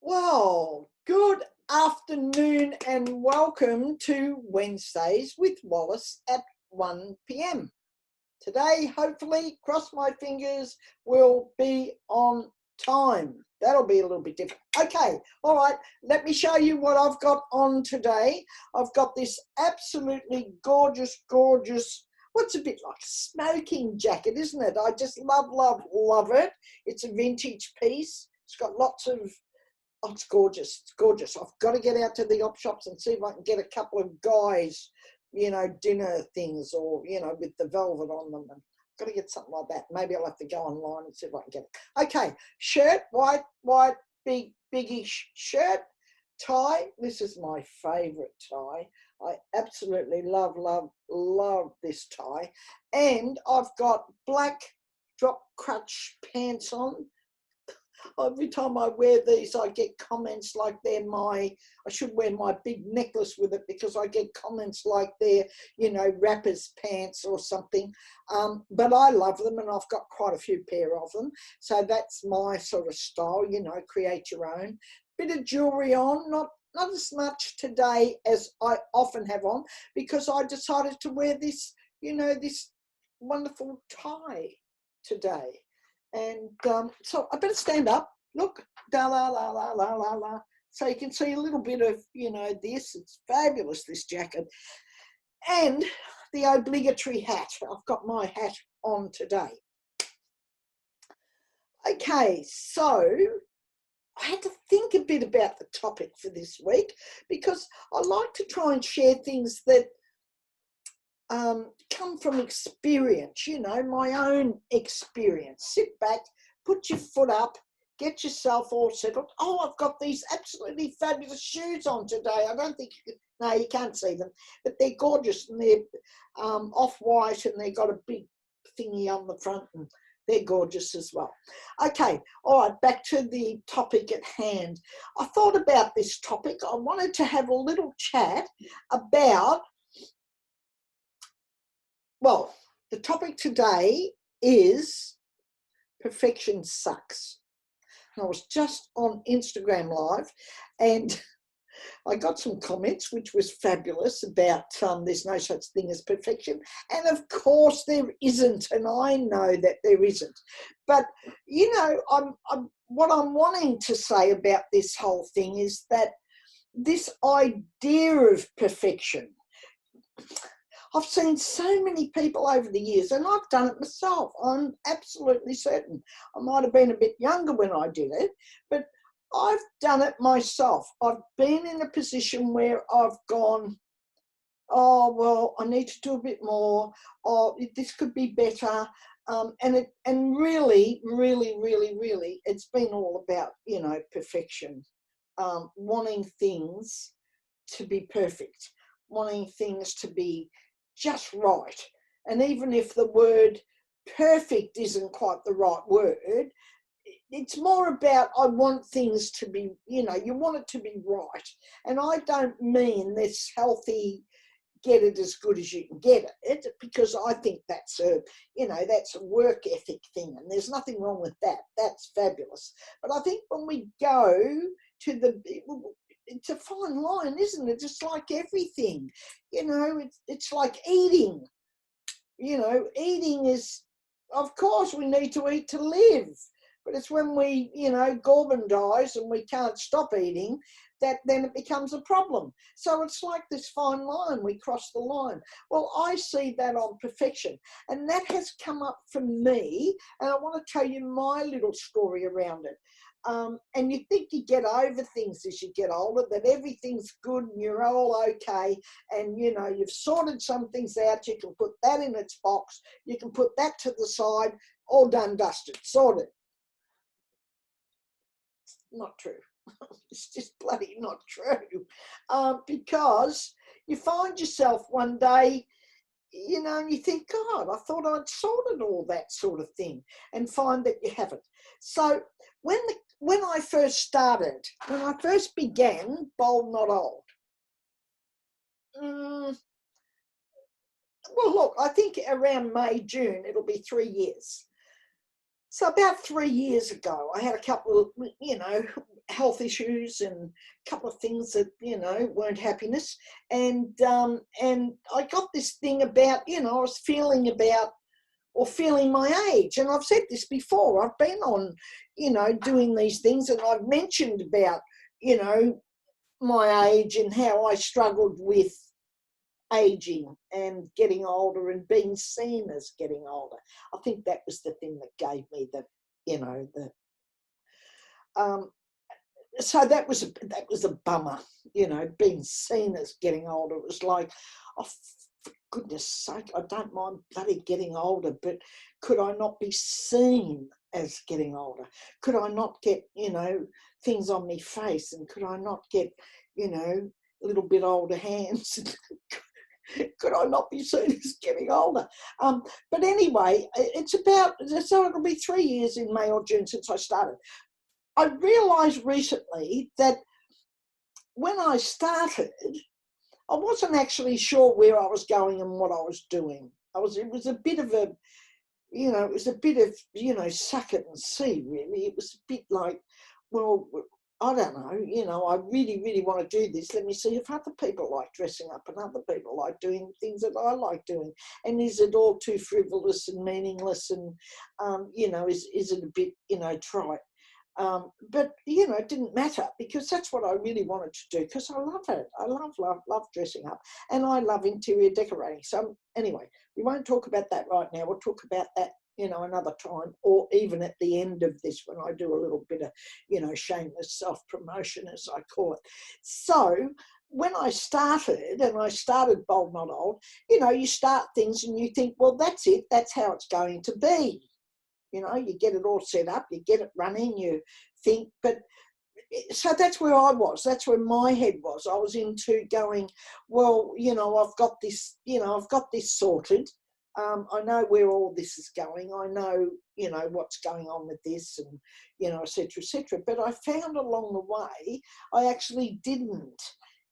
Well, good afternoon and welcome to Wednesdays with Wallis at 1 p.m. Today, hopefully, cross my fingers, will be on time. That'll be a little bit different. Okay, all right, let me show you what I've got on today. I've got this absolutely gorgeous, what's a bit like a smoking jacket, isn't it? I just love it. It's a vintage piece. It's got lots of, oh, it's gorgeous. It's gorgeous. I've got to get out to the op shops and see if I can get a couple of guys, dinner things or, with the velvet on them. And I've got to get something like that. Maybe I'll have to go online and see if I can get it. Okay, shirt, white, biggish shirt, tie. This is my favourite tie. I absolutely love this tie. And I've got black drop crutch pants on. Every time I wear these, I get comments like I should wear my big necklace with it because I get comments like they're, rapper's pants or something. But I love them and I've got quite a few pair of them. So that's my sort of style, create your own. Bit of jewellery on, not as much today as I often have on because I decided to wear this, this wonderful tie today. And so I better stand up, look, da la la la la la la, so you can see a little bit of, this. It's fabulous, this jacket. And the obligatory hat. I've got my hat on today. Okay, so I had to think a bit about the topic for this week because I like to try and share things that come from experience, my own experience. Sit back, put your foot up, get yourself all settled. Oh, I've got these absolutely fabulous shoes on today. I don't think no, you can't see them, but they're gorgeous and they're off-white and they've got a big thingy on the front and they're gorgeous as well. Okay, all right, back to the topic at hand. I thought about this topic. I wanted to have a little chat about, well, the topic today is perfection sucks. And I was just on Instagram Live and I got some comments, which was fabulous, about there's no such thing as perfection. And of course there isn't, and I know that there isn't. But, what I'm wanting to say about this whole thing is that this idea of perfection, I've seen so many people over the years, and I've done it myself. I'm absolutely certain. I might have been a bit younger when I did it, but I've done it myself. I've been in a position where I've gone, oh, well, I need to do a bit more. Oh, this could be better. And really, it's been all about, perfection, wanting things to be perfect, wanting things to be just right. And even if the word perfect isn't quite the right word, it's more about I want things to be, you want it to be right. And I don't mean this healthy, get it as good as you can get it, because I think that's that's a work ethic thing and there's nothing wrong with that. That's fabulous. But I think when we go to it's a fine line, isn't it? Just like everything, it's like eating. Eating is, of course, we need to eat to live, but it's when we, Gorban dies and we can't stop eating, that then it becomes a problem. So it's like this fine line, we cross the line. Well, I see that on perfection, and that has come up for me, and I want to tell you my little story around it. And you think you get over things as you get older, that everything's good and you're all okay, and you've sorted some things out, you can put that in its box, you can put that to the side, all done, dusted, sorted. Not true. It's just bloody not true. Because you find yourself one day, and you think, God, I thought I'd sorted all that sort of thing, and find that you haven't. So when I first began, bold, not old. Well, look, I think around May, June, it'll be 3 years. So about 3 years ago, I had a couple of, health issues and a couple of things that, weren't happiness. And I got this thing about, I was feeling about or feeling my age. And I've said this before. I've been on, doing these things, and I've mentioned about, my age and how I struggled with aging and getting older and being seen as getting older. I think that was the thing that gave me um, so that was a bummer, being seen as getting older. It was like, oh, for goodness sake, I don't mind bloody getting older, but could I not be seen as getting older? Could I not get, things on my face, and could I not get, a little bit older hands? Could I not be seen as getting older? But anyway, so it'll be 3 years in May or June since I started. I realised recently that when I started, I wasn't actually sure where I was going and what I was doing. It was a bit of suck it and see, really. It was a bit like, well, I don't know, I really, really want to do this. Let me see if other people like dressing up and other people like doing things that I like doing. And is it all too frivolous and meaningless? And, is it a bit, trite? But, it didn't matter, because that's what I really wanted to do, because I love it. I love dressing up, and I love interior decorating. So anyway, we won't talk about that right now. We'll talk about that, another time, or even at the end of this when I do a little bit of, shameless self-promotion, as I call it. So when I started Bold Not Old, you start things and you think, well, that's it. That's how it's going to be. You get it all set up, you get it running, you think, but so that's where I was. That's where my head was. I was into going, well, I've got this sorted. I know where all this is going. I know, what's going on with this, and, et cetera, et cetera. But I found along the way, I actually didn't.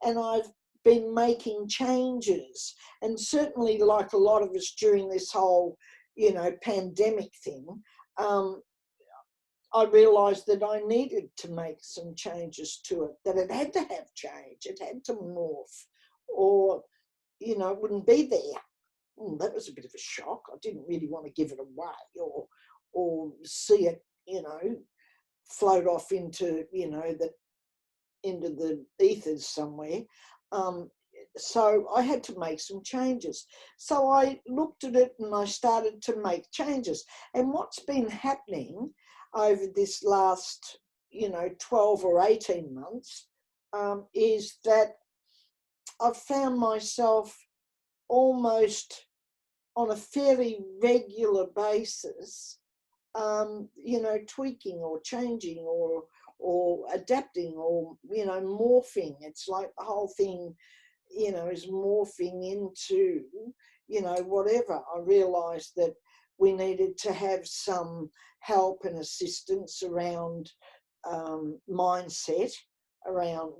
And I've been making changes. And certainly, like a lot of us during this whole, pandemic thing, I realised that I needed to make some changes to it, that it had to have change, it had to morph, or, it wouldn't be there. That was a bit of a shock. I didn't really want to give it away or see it, float off into, into the ethers somewhere. So I had to make some changes. So I looked at it and I started to make changes. And what's been happening over this last, 12 or 18 months is that I've found myself almost on a fairly regular basis, tweaking or changing or adapting or, morphing. It's like the whole thing, is morphing into, whatever. I realised that we needed to have some help and assistance around mindset, around,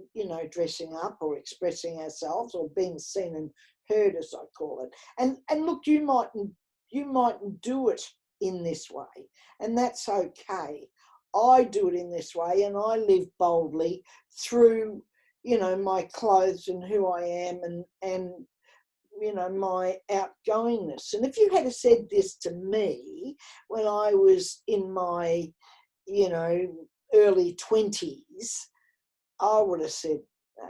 dressing up or expressing ourselves or being seen and heard, as I call it. And look, you mightn't do it in this way, and that's okay. I do it in this way, and I live boldly through, my clothes and who I am, and my outgoingness. And if you had said this to me when I was in my, early 20s, I would have said,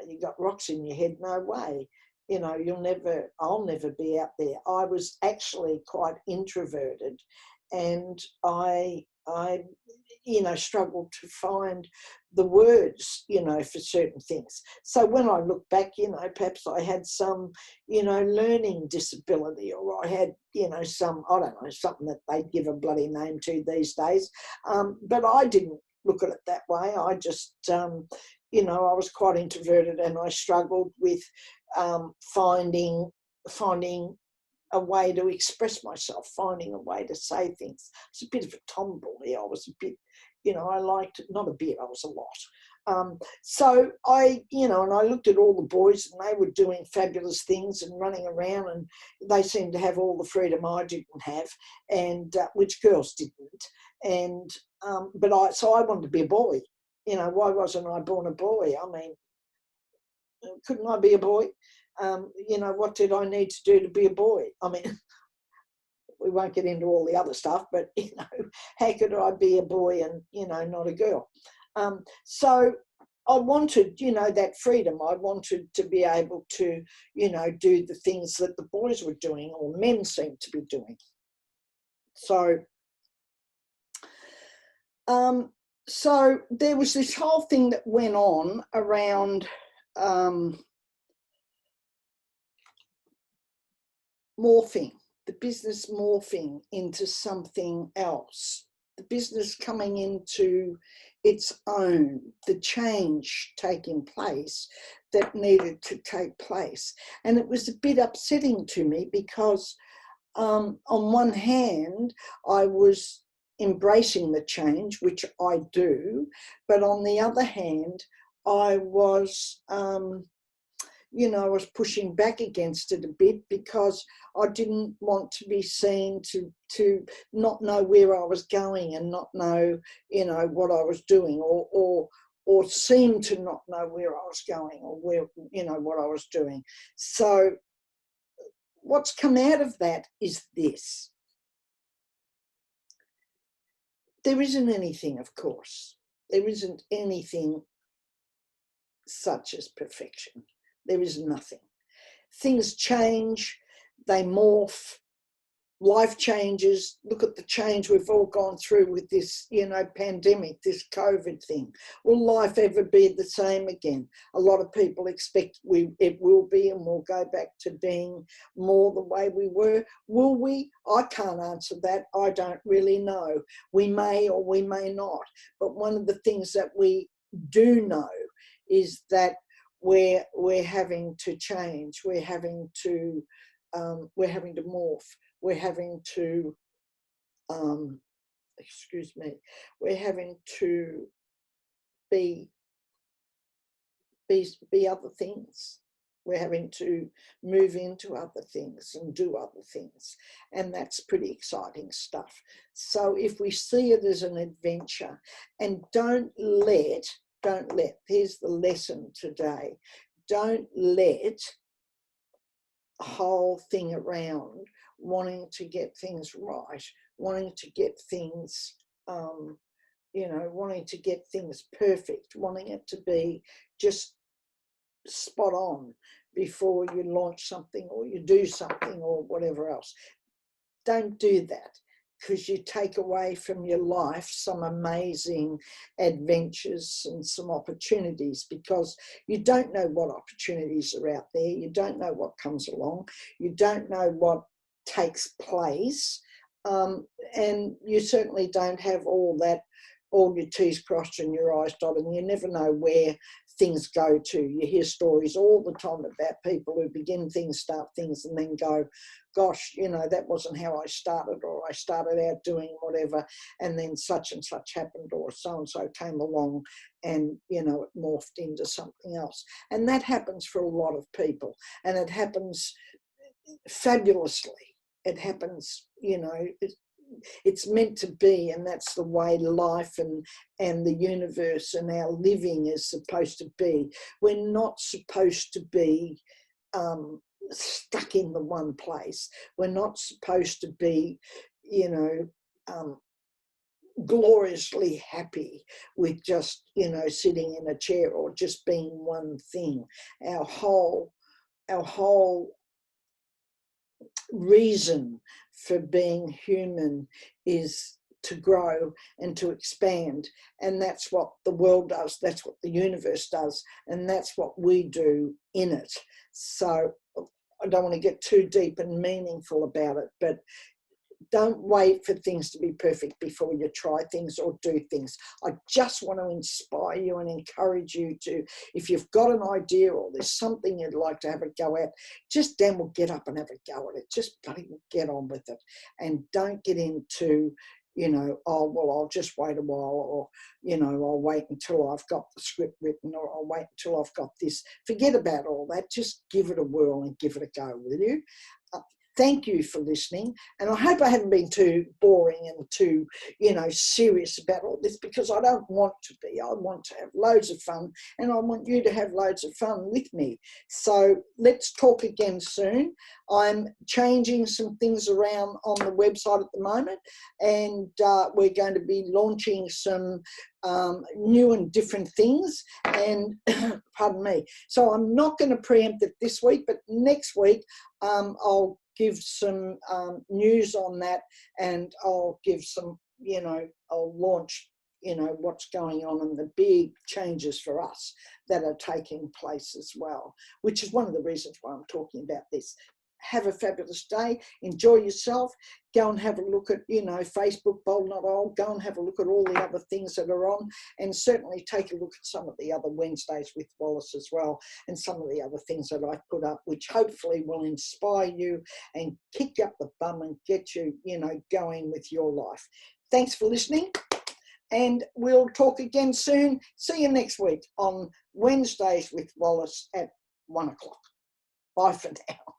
you got rocks in your head, no way. I'll never be out there. I was actually quite introverted, and I struggled to find the words, for certain things. So when I look back, perhaps I had some, learning disability, or I had, some, I don't know, something that they give a bloody name to these days. But I didn't look at it that way. I just, I was quite introverted, and I struggled with finding a way to express myself, finding a way to say things. It's a bit of a tomboy. I was a bit, I liked, not a bit, I was a lot. So I, and I looked at all the boys and they were doing fabulous things and running around, and they seemed to have all the freedom I didn't have, and which girls didn't. And so I wanted to be a boy. Why wasn't I born a boy? I mean, couldn't I be a boy? What did I need to do to be a boy? I mean, we won't get into all the other stuff, but, how could I be a boy and, not a girl? So I wanted, that freedom. I wanted to be able to, do the things that the boys were doing or men seemed to be doing. So there was this whole thing that went on around morphing, the business morphing into something else, the business coming into its own, the change taking place that needed to take place. And it was a bit upsetting to me because on one hand, I was embracing the change, which I do, but on the other hand, I was I was pushing back against it a bit because I didn't want to be seen to not know where I was going and not know, what I was doing, or seem to not know where I was going or where, what I was doing. So what's come out of that is this. There isn't anything, of course. There isn't anything such as perfection. There is nothing. Things change, they morph, life changes. Look at the change we've all gone through with this, pandemic, this COVID thing. Will life ever be the same again? A lot of people expect it will be, and we'll go back to being more the way we were. Will we? I can't answer that. I don't really know. We may or we may not. But one of the things that we do know is that we're having to change. We're having to morph. We're having to, we're having to be other things. We're having to move into other things and do other things. And that's pretty exciting stuff. So if we see it as an adventure, and don't let, here's the lesson today, don't let a whole thing around wanting to get things right, wanting to get things, wanting to get things perfect, wanting it to be just spot on before you launch something or you do something or whatever else. Don't do that, because you take away from your life some amazing adventures and some opportunities, because you don't know what opportunities are out there. You don't know what comes along. You don't know what takes place. And you certainly don't have all your T's crossed and your I's dotted, and you never know where things go to. You hear stories all the time about people who begin things, start things, and then go, gosh, that wasn't how I started, or I started out doing whatever, and then such and such happened, or so-and-so came along and, it morphed into something else. And that happens for a lot of people, and it happens fabulously. It happens, it's meant to be, and that's the way life and the universe and our living is supposed to be. We're not supposed to be stuck in the one place. We're not supposed to be, gloriously happy with just, sitting in a chair or just being one thing. Our whole reason for being human is to grow and to expand, and that's what the world does, that's what the universe does, and that's what we do in it. So I don't want to get too deep and meaningful about it, but don't wait for things to be perfect before you try things or do things. I just want to inspire you and encourage you to, if you've got an idea or there's something you'd like to have a go at, just damn well get up and have a go at it. Just bloody get on with it, and don't get into, oh, well, I'll just wait a while, or, I'll wait until I've got the script written, or I'll wait until I've got this. Forget about all that. Just give it a whirl and give it a go, will you? Thank you for listening. And I hope I haven't been too boring and too, serious about all this, because I don't want to be. I want to have loads of fun, and I want you to have loads of fun with me. So let's talk again soon. I'm changing some things around on the website at the moment, and we're going to be launching some new and different things, and pardon me. So I'm not going to preempt it this week, but next week I'll give some news on that, and I'll give some, I'll launch, what's going on and the big changes for us that are taking place as well, which is one of the reasons why I'm talking about this. Have a fabulous day. Enjoy yourself. Go and have a look at, Facebook, Bold Not Old. Go and have a look at all the other things that are on, and certainly take a look at some of the other Wednesdays with Wallis as well, and some of the other things that I've put up, which hopefully will inspire you and kick you up the bum and get you, going with your life. Thanks for listening, and we'll talk again soon. See you next week on Wednesdays with Wallis at 1 o'clock. Bye for now.